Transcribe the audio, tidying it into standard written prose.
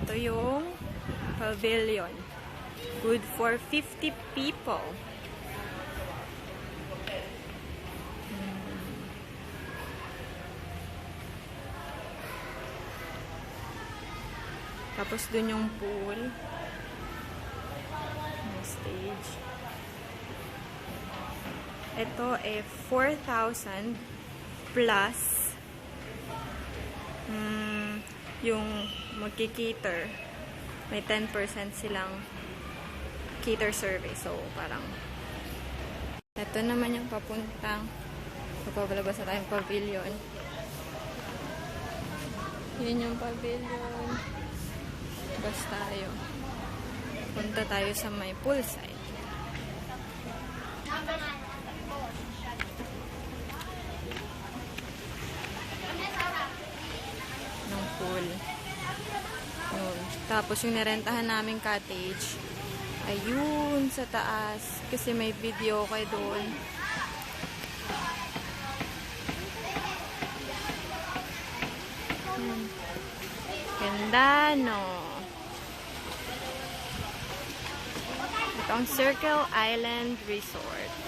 Ito yung pavilion. Good for 50 people. Tapos dun yung pool. Yung stage. Ito eh 4,000 plus yung magki-cater. May 10% silang cater survey. So, parang ito naman yung papuntang magpapalabas na tayong pavilion. Yun yung pavilion. Bas tayo. Punta tayo sa may poolside. Ng pool. Yun. Tapos yung nirentahan naming cottage, ayun sa taas. Kasi may video kayo doon. Ganda, no? Ito ang Circle Island Resort.